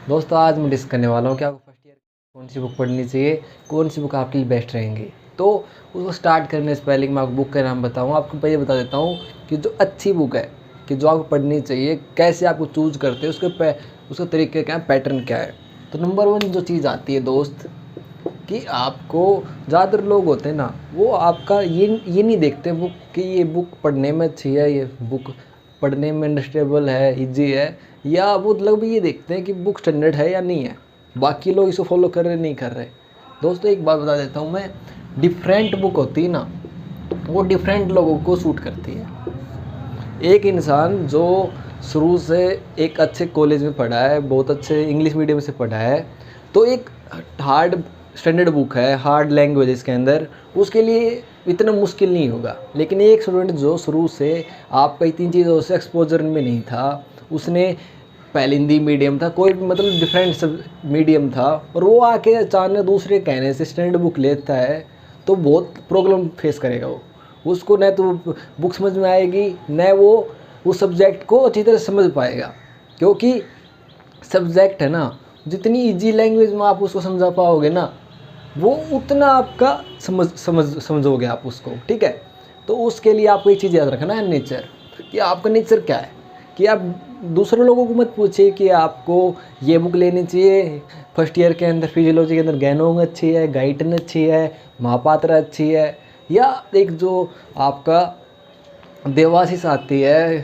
दोस्तों आज मैं डिस्कस करने वाला हूँ कि आपको फर्स्ट ईयर कौन सी बुक पढ़नी चाहिए, कौन सी बुक आपके लिए बेस्ट रहेंगी। तो उसको स्टार्ट करने से पहले कि मैं आपको बुक का नाम बताऊँ, आपको पहले बता देता हूँ कि जो अच्छी बुक है, कि जो आपको पढ़नी चाहिए, कैसे आपको चूज़ करते हैं, उसका तरीके क्या है, पैटर्न क्या है। तो नंबर वन जो चीज़ आती है दोस्त, कि आपको ज़्यादातर लोग होते हैं ना, वो आपका ये नहीं देखते बुक कि ये बुक पढ़ने में अच्छी है, ये बुक पढ़ने में अंडरस्टैंडेबल है, इजी है, या वो मतलब ये देखते हैं कि बुक स्टैंडर्ड है या नहीं है, बाकी लोग इसको फॉलो कर रहे नहीं कर रहे। दोस्तों एक बात बता देता हूँ मैं, डिफरेंट बुक होती है ना, वो डिफरेंट लोगों को सूट करती है। एक इंसान जो शुरू से एक अच्छे कॉलेज में पढ़ा है, बहुत अच्छे इंग्लिश मीडियम से पढ़ा है, तो एक हार्ड स्टैंडर्ड बुक है, हार्ड लैंग्वेज इसके अंदर, उसके लिए इतना मुश्किल नहीं होगा। लेकिन एक स्टूडेंट जो शुरू से आपका तीन चीज़ों से एक्सपोजर में नहीं था, उसने पहले हिंदी मीडियम था, कोई भी मतलब डिफरेंट सब मीडियम था, और वो आके अचानक दूसरे कहने से स्टैंडर्ड बुक लेता है, तो बहुत प्रॉब्लम फेस करेगा वो। उसको न तो बुक समझ में आएगी, न वो उस सब्जेक्ट को अच्छी तरह समझ पाएगा। क्योंकि सब्जेक्ट है ना, जितनी इजी लैंग्वेज में आप उसको समझा पाओगे ना, वो उतना आपका समझोगे आप उसको, ठीक है। तो उसके लिए आपको एक चीज़ याद रखना है, नेचर, कि आपका नेचर क्या है। कि आप दूसरे लोगों को मत पूछिए कि आपको ये बुक लेनी चाहिए फर्स्ट ईयर के अंदर, फिजियोलॉजी के अंदर गैनोंग अच्छी है, गाइटन अच्छी है, महापात्रा अच्छी है, या एक जो आपका देवाशीष आती है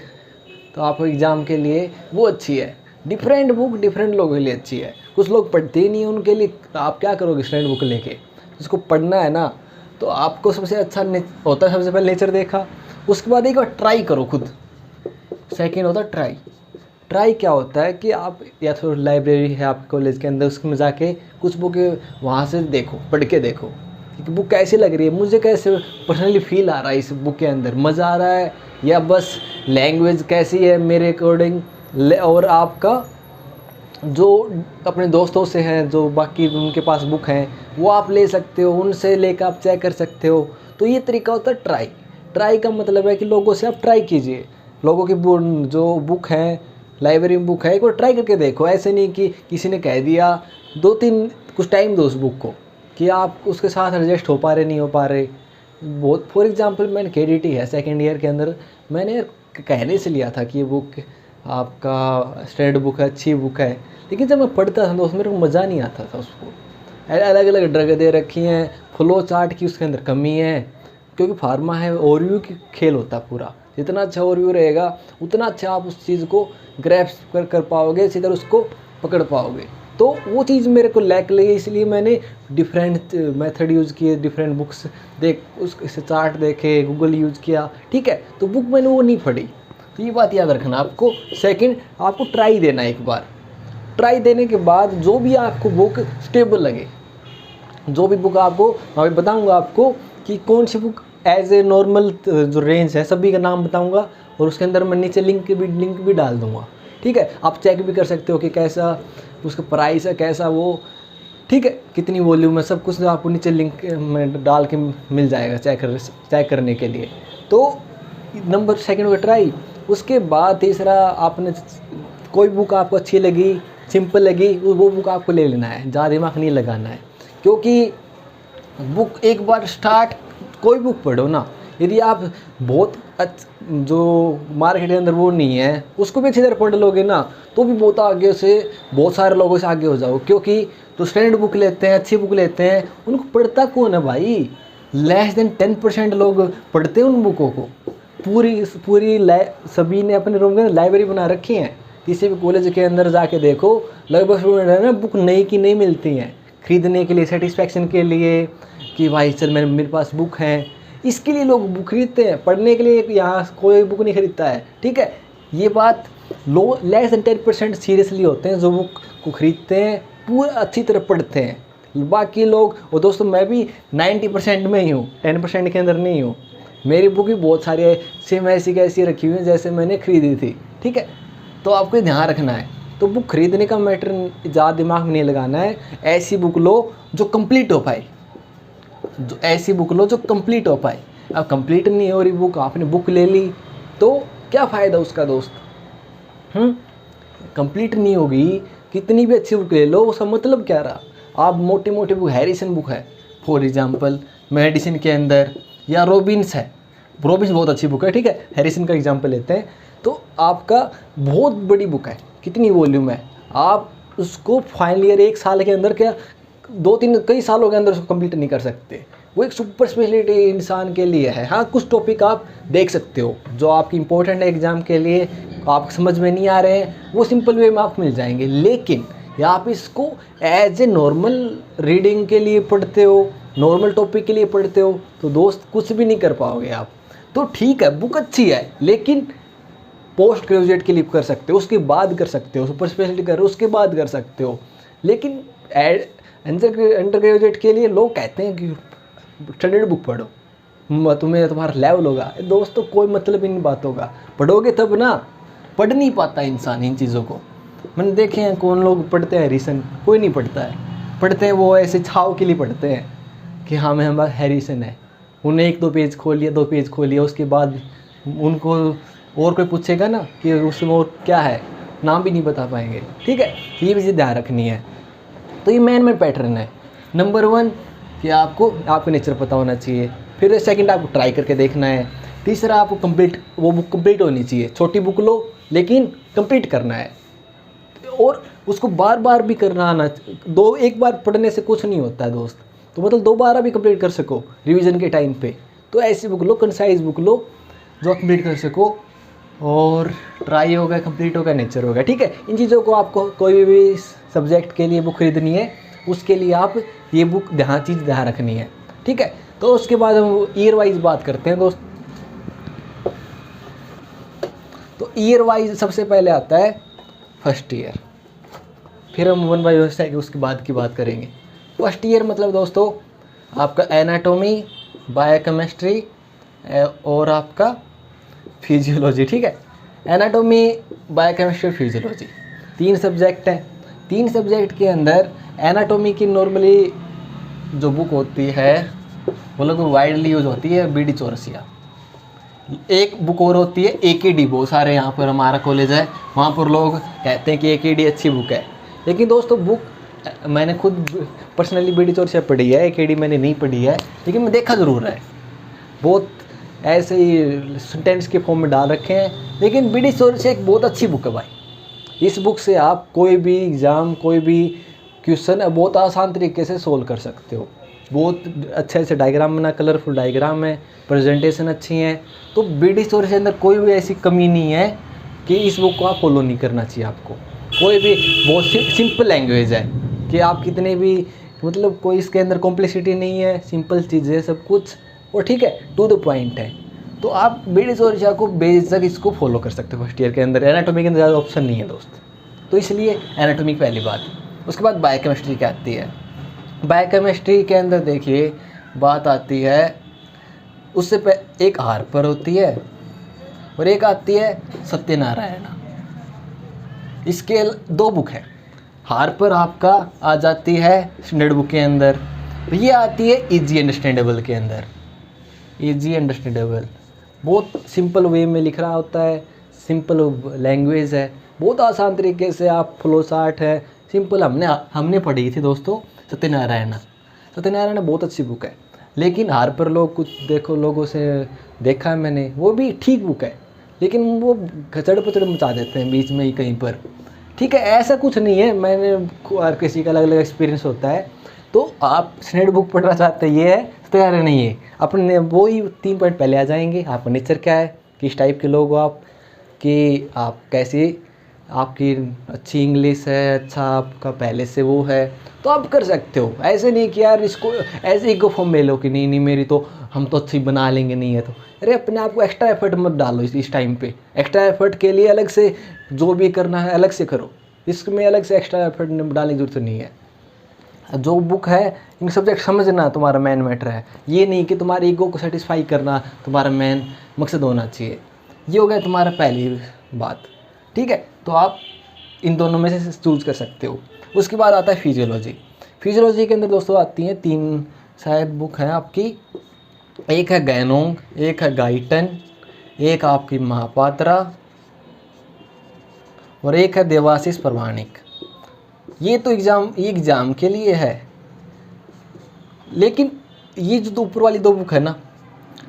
तो आपको एग्ज़ाम के लिए, वो अच्छी है। डिफरेंट बुक डिफरेंट लोगों के लिए अच्छी है। कुछ लोग पढ़ते ही नहीं हैं, उनके लिए आप क्या करोगे स्टैंडर्ड बुक लेके। जिसको पढ़ना है ना, तो आपको सबसे अच्छा होता है, सबसे पहले नेचर देखा, उसके बाद एक बार ट्राई करो खुद। सेकेंड होता है ट्राई। ट्राई क्या होता है कि आप या तो लाइब्रेरी है आपके कॉलेज के अंदर, उसमें जाके कुछ बुक वहाँ से देखो, पढ़ के देखो कि बुक कैसी लग रही है, मुझे कैसे पर्सनली फील आ रहा है इस बुक के अंदर, मज़ा आ रहा है, या बस लैंग्वेज कैसी है मेरे अकॉर्डिंग। और आपका जो अपने दोस्तों से हैं, जो बाकी उनके पास बुक हैं, वो आप ले सकते हो, उनसे लेकर आप चेक कर सकते हो। तो ये तरीका होता है ट्राई। ट्राई का मतलब है कि लोगों से आप ट्राई कीजिए, लोगों की जो बुक हैं, लाइब्रेरी में बुक है, एक बार ट्राई करके देखो। ऐसे नहीं कि किसी ने कह दिया, दो तीन कुछ टाइम दो उस बुक को, कि आप उसके साथ एडजस्ट हो पा रहे नहीं हो पा रहे। बहुत फॉर एग्जांपल मैंने KDT है सेकेंड ईयर के अंदर, मैंने कहने से लिया था कि ये बुक आपका स्टैंडर्ड बुक है, अच्छी बुक है, लेकिन जब मैं पढ़ता था तो उसमें मेरे को मज़ा नहीं आता था उसको। अलग अलग ड्रग दे रखी हैं, फ्लो चार्ट की उसके अंदर कमी है, क्योंकि फार्मा है, ओवरव्यू की खेल होता है पूरा। जितना अच्छा ओवरव्यू रहेगा, उतना अच्छा आप उस चीज़ को ग्रैस्प कर पाओगे, इसी तरह उसको पकड़ पाओगे। तो वो चीज़ मेरे को लैक लगी, इसलिए मैंने डिफरेंट मेथड यूज़ किए, डिफरेंट बुक्स देख, उससे चार्ट देखे, गूगल यूज़ किया, ठीक है। तो बुक मैंने वो नहीं पढ़ी। तो ये बात याद रखना आपको। सेकंड, आपको ट्राई देना एक बार। ट्राई देने के बाद जो भी आपको बुक स्टेबल लगे, जो भी बुक आपको मैं बताऊंगा आपको कि कौन सी बुक एज ए नॉर्मल जो रेंज है, सभी का नाम बताऊंगा, और उसके अंदर मैं नीचे लिंक भी डाल दूंगा, ठीक है। आप चेक भी कर सकते हो कि कैसा उसका प्राइस है, कैसा वो, ठीक है, कितनी वॉल्यूम है, सब कुछ आपको नीचे लिंक में डाल के मिल जाएगा चेक करने के लिए। तो नंबर सेकंड हो ट्राई। उसके बाद तीसरा, आपने कोई बुक आपको अच्छी लगी, सिंपल लगी, वो बुक आपको ले लेना है, ज़्यादा दिमाग नहीं लगाना है। क्योंकि बुक एक बार स्टार्ट, कोई बुक पढ़ो ना, यदि आप बहुत जो मार्केट के अंदर वो नहीं है, उसको भी अच्छी तरह पढ़ लोगे ना, तो भी बहुत आगे से, बहुत सारे लोगों से आगे हो जाओ। क्योंकि जो स्टैंडर्ड बुक लेते हैं, अच्छी बुक लेते हैं, उनको पढ़ता कौन है भाई? लेस देन 10% लोग पढ़ते हैं उन बुकों को। पूरी पूरी सभी ने अपने रूम के अंदर लाइब्रेरी बना रखी है। किसी भी कॉलेज के अंदर जाके देखो, लगभग स्टूडेंट है बुक नई की नहीं मिलती हैं, खरीदने के लिए, सेटिस्फेक्शन के लिए, कि भाई चल मेरे पास बुक हैं, इसके लिए लोग बुक खरीदते हैं। पढ़ने के लिए यहाँ कोई बुक नहीं खरीदता है, ठीक है। ये बात लेस देन 10% सीरियसली होते हैं जो बुक को खरीदते हैं, पूरा अच्छी तरह पढ़ते हैं। बाकी लोग, और दोस्तों मैं भी 90% में ही हूँ, 10% के अंदर नहीं हूँ। मेरी बुक भी बहुत सारी है, सेम ऐसी कैसी रखी हुई है जैसे मैंने खरीदी थी, ठीक है। तो आपको ये ध्यान रखना है। तो बुक खरीदने का मैटर ज़्यादा दिमाग में नहीं लगाना है। ऐसी बुक लो जो कंप्लीट हो पाए, जो ऐसी बुक लो जो कंप्लीट हो पाए। अब कंप्लीट नहीं हो रही बुक, आपने बुक ले ली, तो क्या फ़ायदा उसका दोस्त? कंप्लीट नहीं होगी कितनी भी अच्छी बुक ले लो, उसका मतलब क्या रहा। आप मोटी मोटी बुक, हैरिसन बुक है फॉर एग्जांपल मेडिसिन के अंदर, या रॉबिन्स है, रॉबिन्स बहुत अच्छी बुक है, ठीक है, हैरिसन का एग्जांपल लेते हैं। तो आपका बहुत बड़ी बुक है, कितनी वॉल्यूम है, आप उसको फाइनल ईयर 1 साल के अंदर, क्या 2-3 कई सालों के अंदर उसको कंप्लीट नहीं कर सकते। वो एक सुपर स्पेशलिटी इंसान के लिए है। हाँ, कुछ टॉपिक आप देख सकते हो जो आपकी इंपॉर्टेंट है एग्ज़ाम के लिए, आप समझ में नहीं आ रहे हैं, वो सिंपल वे में आपको मिल जाएंगे। लेकिन या आप इसको एज ए नॉर्मल रीडिंग के लिए पढ़ते हो, नॉर्मल टॉपिक के लिए पढ़ते हो, तो दोस्त कुछ भी नहीं कर पाओगे आप। तो ठीक है, बुक अच्छी है, लेकिन पोस्ट ग्रेजुएट के लिए कर सकते हो, उसके बाद कर सकते हो, सुपर स्पेशलिटी कर उसके बाद कर सकते हो। लेकिन अंडर ग्रेजुएट के लिए लोग कहते हैं कि स्टैंडर्ड बुक पढ़ो, तुम्हें तुम्हारा लेवल होगा। दोस्तों कोई मतलब इन बातों का, पढ़ोगे तब ना। पढ़ नहीं पाता इंसान इन चीज़ों को। मैंने देखे हैं कौन लोग पढ़ते हैं हैरिसन, कोई नहीं पढ़ता है। पढ़ते हैं वो ऐसे छाव के लिए पढ़ते हैं कि हाँ मैं हमारा हैरिसन है। उन्हें 1-2 पेज खोल लिया, 2 पेज खोल लिया, उसके बाद उनको और कोई पूछेगा ना कि उसमें और क्या है, नाम भी नहीं बता पाएंगे। ठीक है, ये भी चीज़ ध्यान रखनी है। तो ये मेन पैटर्न है। नंबर 1 कि आपको नेचर पता होना चाहिए। फिर सेकंड आपको ट्राई करके देखना है। तीसरा आपको वो बुक कंप्लीट होनी चाहिए। छोटी बुक लो लेकिन कंप्लीट करना है, और उसको बार बार भी करना आना। एक बार पढ़ने से कुछ नहीं होता है दोस्त, तो मतलब 2 बार भी कंप्लीट कर सको रिवीजन के टाइम पे। तो ऐसी बुक लो, कंसाइज बुक लो जो कंप्लीट कर सको। और ट्राई हो गया, कंप्लीट हो गया, नेचर हो गया। ठीक है, इन चीज़ों को आपको कोई भी सब्जेक्ट के लिए बुक खरीदनी है, उसके लिए आप ये बुक ध्यान रखनी है। ठीक है, तो उसके बाद हम ईयर वाइज बात करते हैं दोस्त। तो ईयर वाइज सबसे पहले आता है फर्स्ट ईयर, फिर हम 1 बाय 1 उसके बाद की बात करेंगे। फर्स्ट ईयर मतलब दोस्तों आपका एनाटॉमी, बायोकेमिस्ट्री और आपका फिजियोलॉजी। ठीक है, एनाटॉमी, बायोकेमिस्ट्री, फिजियोलॉजी 3 सब्जेक्ट हैं। 3 सब्जेक्ट के अंदर एनाटॉमी की नॉर्मली जो बुक होती है वो लोग वाइडली यूज होती है बीडी चौरसिया। एक बुक और होती है AKD, बहुत सारे यहाँ पर हमारा कॉलेज है, वहाँ पर लोग कहते हैं कि AKD अच्छी बुक है। लेकिन दोस्तों बुक मैंने खुद पर्सनली बीडी चौरसिया पढ़ी है, AKD मैंने नहीं पढ़ी है, लेकिन मैं देखा ज़रूर है। बहुत ऐसे ही सेंटेंस के फॉर्म में डाल रखे हैं, लेकिन बीडी चौरसिया एक बहुत अच्छी बुक है भाई। इस बुक से आप कोई भी एग्ज़ाम, कोई भी क्वेश्चन बहुत आसान तरीके से सोल्व कर सकते हो। बहुत अच्छे से डायग्राम बना, कलरफुल डायग्राम है, प्रेजेंटेशन अच्छी हैं। तो बीडी चौरसिया के अंदर कोई भी ऐसी कमी नहीं है कि इस बुक को आप फॉलो नहीं करना चाहिए आपको। कोई भी बहुत सिंपल लैंग्वेज है कि आप कितने भी मतलब कोई इसके अंदर कॉम्प्लेक्सिटी नहीं है, सिंपल चीज़ें सब कुछ, और ठीक है टू द पॉइंट है। तो आप बीडी चौरसिया को बेझिझक इसको फॉलो कर सकते हो फर्स्ट ईयर के अंदर। एनाटॉमी के अंदर ज़्यादा ऑप्शन नहीं है दोस्त, तो इसलिए एनाटॉमी की पहली बात। उसके बाद बायोकेमिस्ट्री क्या आती है। बायोकेमिस्ट्री के अंदर देखिए बात आती है, उससे एक हार्पर होती है और एक आती है सत्यनारायण। इसके 2 बुक है। हार्पर आपका आ जाती है स्टैंडर्ड बुक के अंदर, ये आती है इजी अंडरस्टैंडेबल के अंदर। इजी अंडरस्टैंडेबल बहुत सिंपल वे में लिख रहा होता है, सिंपल लैंग्वेज है, बहुत आसान तरीके से आप फ्लो चार्ट है, सिंपल। हमने पढ़ी थी दोस्तों सत्यनारायण। सत्यनारायण बहुत अच्छी बुक है, लेकिन हार्पर लोग कुछ देखो लोगों से देखा है मैंने, वो भी ठीक बुक है, लेकिन वो घचड़ पचड़ मचा देते हैं बीच में ही कहीं पर। ठीक है, ऐसा कुछ नहीं है, मैंने हर किसी का अलग अलग एक्सपीरियंस होता है। तो आप स्टैंडर्ड बुक पढ़ना चाहते हैं, ये है सत्यनारायण नहीं है। अपने वो ही 3 पॉइंट पहले आ जाएंगे। आपका नेचर क्या है, किस टाइप के लोग हो आप, कि आप कैसे, आपकी अच्छी इंग्लिश है, अच्छा आपका पहले से वो है, तो आप कर सकते हो। ऐसे नहीं कि यार इसको ऐसे ईगो फॉर्म में लो कि नहीं मेरी तो हम तो अच्छी बना लेंगे, नहीं है तो अरे अपने आप को एक्स्ट्रा एफर्ट मत डालो। इस टाइम पे एक्स्ट्रा एफर्ट के लिए अलग से जो भी करना है अलग से करो, इसमें अलग से एक्स्ट्रा एफर्ट डालने की जरूरत नहीं है। जो बुक है इन सब्जेक्ट समझना तुम्हारा मेन मैटर है, ये नहीं कि तुम्हारे ईगो को सेटिस्फाई करना तुम्हारा मेन मकसद होना चाहिए। ये हो गया तुम्हारा पहली बात। ठीक है, तो आप इन दोनों में से चूज कर सकते हो। उसके बाद आता है फिजियोलॉजी। फिजियोलॉजी के अंदर दोस्तों आती हैं 3 शायद बुक हैं आपकी, एक है गैनोंग, एक है गाइटन, एक आपकी महापात्रा और एक है देवाशीष प्रमाणिक। ये तो एग्ज़ाम के लिए है, लेकिन ये जो दो ऊपर वाली दो बुक है ना,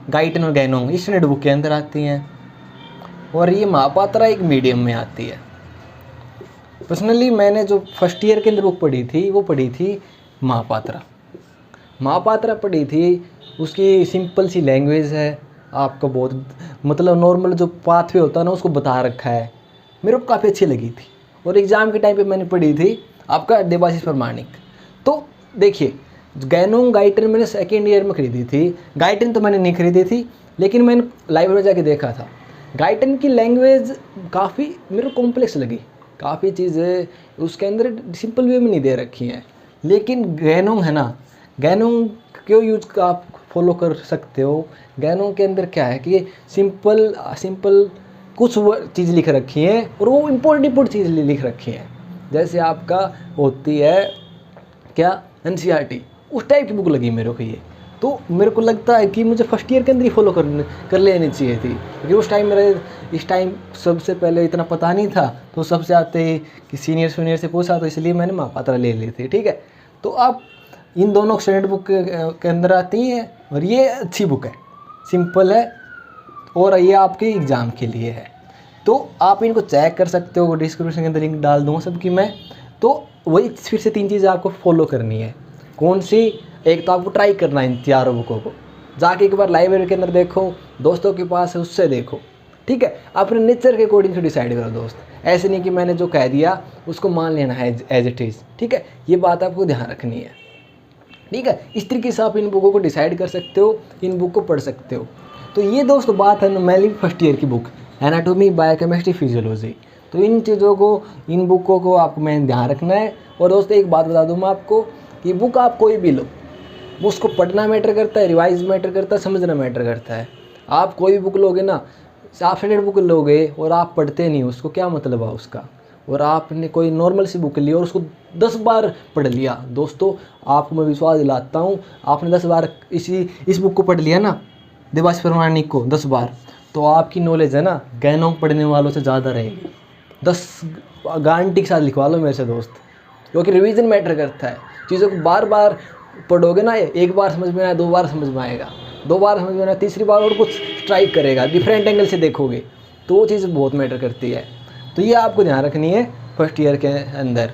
गाइटन और गैनोंग, ये स्टैंडर्ड बुक के अंदर आती हैं, और ये महापात्रा एक मीडियम में आती है। पर्सनली मैंने जो फर्स्ट ईयर के अंदर बुक पढ़ी थी वो पढ़ी थी महापात्रा। महापात्रा पढ़ी थी, उसकी सिंपल सी लैंग्वेज है, आपको बहुत मतलब नॉर्मल जो पाथवे होता है ना उसको बता रखा है, मेरे को काफ़ी अच्छी लगी थी। और एग्ज़ाम के टाइम पे मैंने पढ़ी थी आपका देवाशीष प्रमाणिक। तो देखिए गैनोंग गाइटन मैंने सेकेंड ईयर में खरीदी थी, गाइटन तो मैंने नहीं खरीदी थी, लेकिन मैंने लाइब्रेरी में जाके देखा था। गाइटन की लैंग्वेज काफ़ी मेरे को कॉम्प्लेक्स लगी, काफ़ी चीज़ें उसके अंदर सिंपल वे में नहीं दे रखी हैं। लेकिन गैनोंग है ना, गैनोंग क्यों यूज आप फॉलो कर सकते हो, गैनोंग के अंदर क्या है कि सिंपल कुछ चीज़ लिख रखी हैं, और वो इम्पोर्टेंट चीज़ लिख रखी हैं। जैसे आपका होती है क्या NCERT, उस टाइप की बुक लगी मेरे को ये। तो मेरे को लगता है कि मुझे फर्स्ट ईयर के अंदर ही फॉलो कर लेनी चाहिए थी, क्योंकि उस टाइम इस टाइम सबसे पहले इतना पता नहीं था, तो सबसे आते ही कि सीनियर से पूछा, तो इसलिए मैंने महापात्रा ले ली थी। ठीक है, तो आप इन दोनों स्टैंडर्ड बुक के अंदर आती हैं, और ये अच्छी बुक है, सिंपल है, और ये आपके एग्ज़ाम के लिए है। तो आप इनको चेक कर सकते हो, डिस्क्रिप्शन के अंदर लिंक डाल दूँगा सबकी मैं। तो वही फिर से 3 चीज़ें आपको फॉलो करनी है। कौन सी? एक तो आपको ट्राई करना है इन चारों बुकों को, जाके एक बार लाइब्रेरी के अंदर देखो, दोस्तों के पास है उससे देखो। ठीक है, अपने नेचर के अकॉर्डिंग से डिसाइड करो दोस्त, ऐसे नहीं कि मैंने जो कह दिया उसको मान लेना है एज इट इज़। ठीक है, ये बात आपको ध्यान रखनी है। ठीक है, इस तरीके से आप इन बुकों को डिसाइड कर सकते हो, इन बुक को पढ़ सकते हो। तो ये दोस्तों बात है मेरी फर्स्ट ईयर की बुक एनाटॉमी, बायोकेमिस्ट्री, फिजियोलॉजी। तो इन चीज़ों को, इन बुकों को आपको मैंने ध्यान रखना है। और दोस्तों एक बात बता दूँ मैं आपको कि बुक आप कोई भी लो, उसको पढ़ना मैटर करता है, रिवाइज मैटर करता है, समझना मैटर करता है। आप कोई भी बुक लोगे ना, आप स्टैंडर्ड बुक लोगे और आप पढ़ते नहीं उसको, क्या मतलब है उसका। और आपने कोई नॉर्मल सी बुक ली और उसको 10 बार पढ़ लिया, दोस्तों आपको मैं विश्वास दिलाता हूँ, आपने 10 बार इस बुक को पढ़ लिया ना, देवाशीष प्रमाणिक को 10 बार, तो आपकी नॉलेज है ना गैनोंग पढ़ने वालों से ज़्यादा रहेगी। 10 गारंटी के साथ लिखवा लो मेरे से दोस्त, क्योंकि रिवीजन मैटर करता है। चीज़ों को बार बार पढ़ोगे ना, एक बार समझ में आया, 2 बार समझ में आएगा, 2 बार समझ में आया, तीसरी बार और कुछ स्ट्राइक करेगा, डिफरेंट एंगल से देखोगे, तो वो चीज़ बहुत मैटर करती है। तो ये आपको ध्यान रखनी है फर्स्ट ईयर के अंदर।